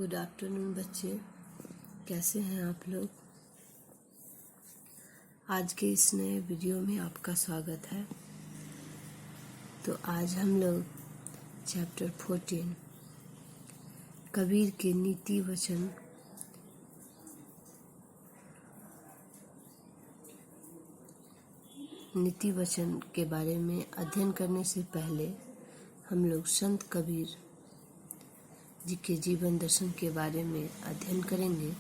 Good afternoon बच्चे, कैसे हैं आप लोग। आज के इस नए वीडियो में आपका स्वागत है। तो आज हम लोग चैप्टर 14 कबीर के नीति वचन के बारे में अध्ययन करने से पहले हम लोग संत कबीर जी के जीवन दर्शन के बारे में अध्ययन करेंगे।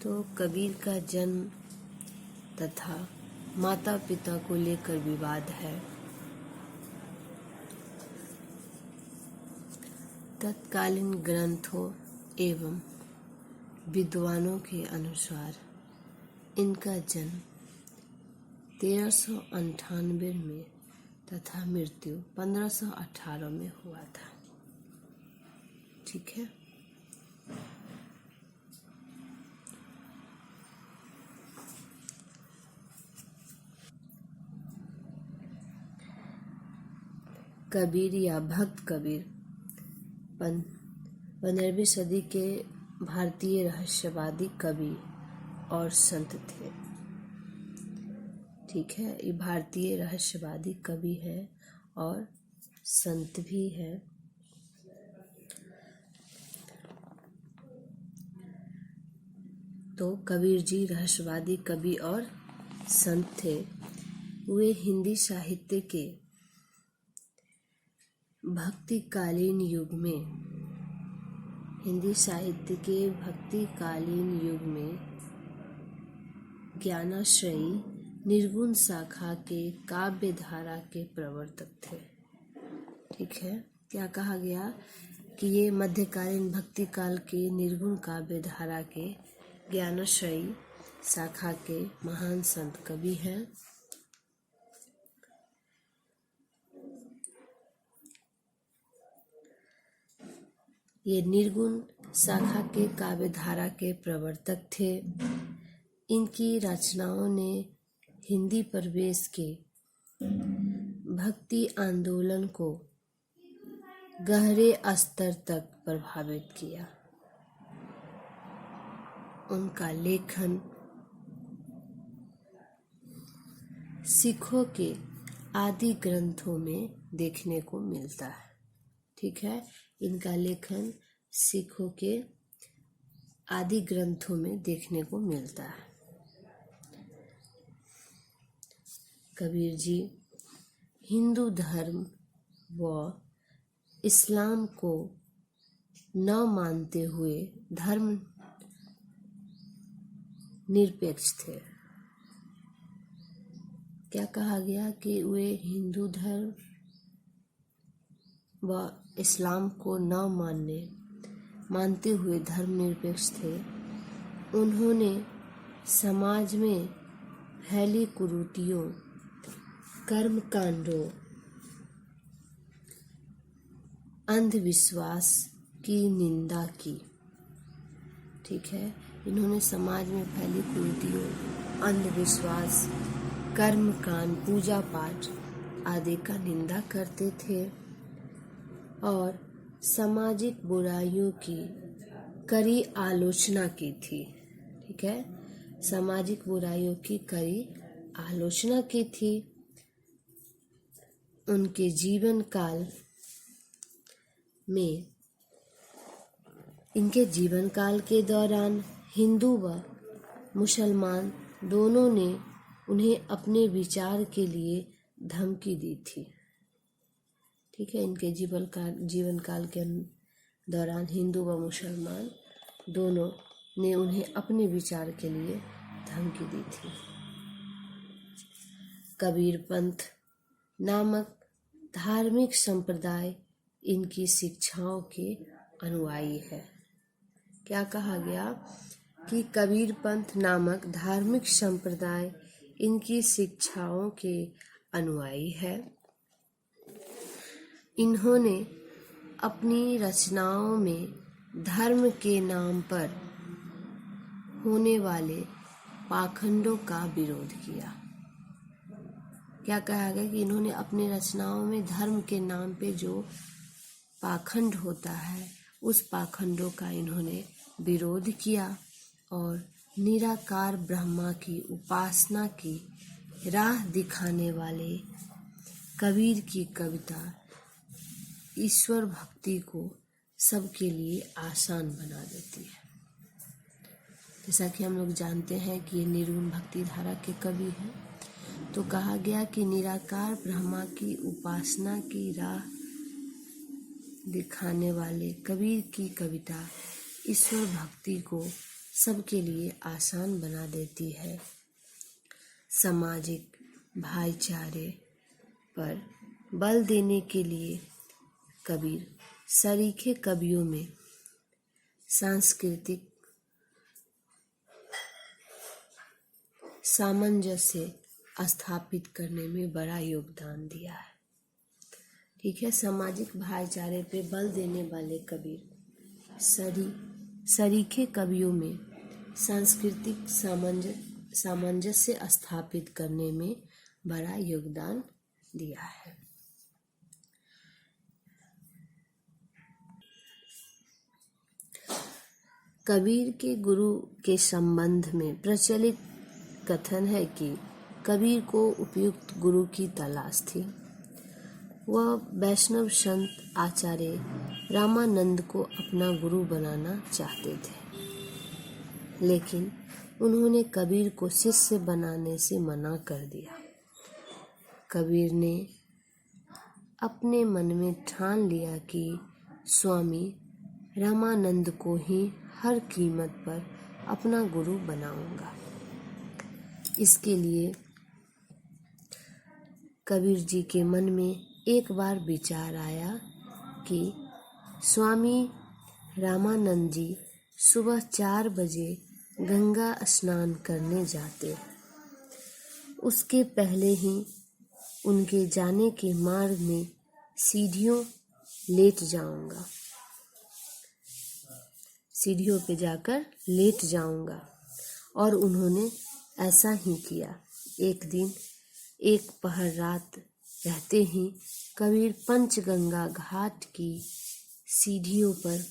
तो कबीर का जन्म तथा माता पिता को लेकर विवाद है। तत्कालीन ग्रंथों एवं विद्वानों के अनुसार इनका जन्म 1398 में तथा मृत्यु 1518 में हुआ था। ठीक है। कबीर या भक्त कबीर 15वीं सदी के भारतीय रहस्यवादी कवि और संत थे। ठीक है, ये भारतीय रहस्यवादी कवि है और संत भी है। तो कबीर जी रहस्यवादी कवि और संत थे। वे हिंदी साहित्य के भक्तिकालीन युग में ज्ञानाश्रयी निर्गुण शाखा के काव्य धारा के प्रवर्तक थे। ठीक है, क्या कहा गया कि ये मध्यकालीन भक्ति काल के निर्गुण काव्य धारा के ज्ञानाश्रयी शाखा के महान संत कवि हैं। ये निर्गुण शाखा के काव्य धारा के प्रवर्तक थे। इनकी रचनाओं ने हिंदी प्रवेश के भक्ति आंदोलन को गहरे स्तर तक प्रभावित किया। उनका लेखन सिखों के आदि ग्रंथों में देखने को मिलता है। ठीक है, इनका लेखन सिखों के आदि ग्रंथों में देखने को मिलता है। कबीर जी हिंदू धर्म व इस्लाम को न मानते हुए धर्म निरपेक्ष थे। क्या कहा गया कि वे हिंदू धर्म व इस्लाम को न मानते हुए धर्मनिरपेक्ष थे। उन्होंने समाज में फैली कुरीतियों, कर्मकांडों, अंधविश्वास की निंदा की। ठीक है, इन्होंने समाज में फैली कुरीतियों, अंधविश्वास, कर्मकांड, पूजा पाठ आदि का निंदा करते थे और सामाजिक बुराइयों की कड़ी आलोचना की थी। ठीक है, सामाजिक बुराइयों की कड़ी आलोचना की थी। उनके जीवन काल के दौरान हिंदू व मुसलमान दोनों ने उन्हें अपने विचार के लिए धमकी दी थी। ठीक है, इनके जीवन काल के दौरान हिंदू व मुसलमान दोनों ने उन्हें अपने विचार के लिए धमकी दी थी। कबीर पंथ नामक धार्मिक संप्रदाय इनकी शिक्षाओं के अनुयायी है। क्या कहा गया कि कबीर पंथ नामक धार्मिक संप्रदाय इनकी शिक्षाओं के अनुयायी है। इन्होंने अपनी रचनाओं में धर्म के नाम पर होने वाले पाखंडों का विरोध किया। क्या कहा गया कि इन्होंने अपनी रचनाओं में धर्म के नाम पे जो पाखंड होता है उस पाखंडों का इन्होंने विरोध किया और निराकार ब्रह्मा की उपासना की राह दिखाने वाले कबीर की कविता ईश्वर भक्ति को सबके लिए आसान बना देती है। जैसा कि हम लोग जानते हैं कि ये निर्गुण भक्ति धारा के कवि हैं, तो कहा गया कि निराकार ब्रह्मा की उपासना की राह दिखाने वाले कबीर की कविता ईश्वर भक्ति को सबके लिए आसान बना देती है। सामाजिक भाईचारे पर बल देने के लिए कबीर सरीखे कवियों में सांस्कृतिक सामंजस्य स्थापित करने में बड़ा योगदान दिया है। ठीक है, सामाजिक भाईचारे पे बल देने वाले कबीर सरीखे कवियों में सांस्कृतिक सामंजस्य स्थापित करने में बड़ा योगदान दिया है। कबीर के गुरु के संबंध में प्रचलित कथन है कि कबीर को उपयुक्त गुरु की तलाश थी। वह वैष्णव संत आचार्य रामानंद को अपना गुरु बनाना चाहते थे, लेकिन उन्होंने कबीर को शिष्य बनाने से मना कर दिया। कबीर ने अपने मन में ठान लिया कि स्वामी रामानंद को ही हर कीमत पर अपना गुरु बनाऊंगा। इसके लिए कबीर जी के मन में एक बार विचार आया कि स्वामी रामानंद जी सुबह 4 बजे गंगा स्नान करने जाते, उसके पहले ही उनके जाने के मार्ग में सीढ़ियों पे जाकर लेट जाऊंगा। और उन्होंने ऐसा ही किया। एक दिन एक पहर रात रहते ही कबीर पंचगंगा घाट की सीढ़ियों पर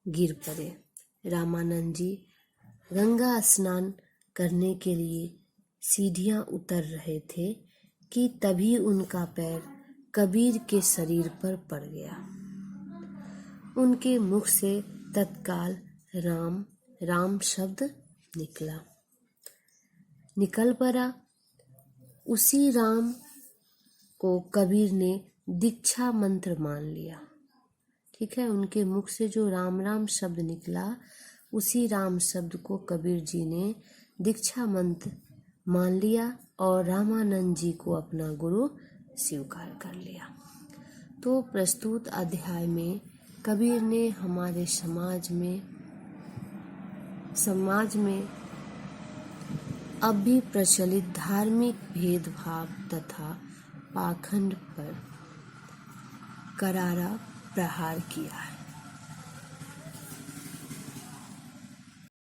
गिर पड़े। रामानंद जी गंगा स्नान करने के लिए सीढ़ियां उतर रहे थे कि तभी उनका पैर कबीर के शरीर पर पड़ गया। उनके मुख से तत्काल राम राम शब्द निकल पड़ा। उसी राम को कबीर ने दीक्षा मंत्र मान लिया। ठीक है, उनके मुख से जो राम राम शब्द निकला, उसी राम शब्द को कबीर जी ने दीक्षा मंत्र मान लिया और रामानंद जी को अपना गुरु स्वीकार कर लिया। तो प्रस्तुत अध्याय में कबीर ने हमारे समाज में अब भी प्रचलित धार्मिक भेदभाव तथा पाखंड पर करारा प्रहार किया है।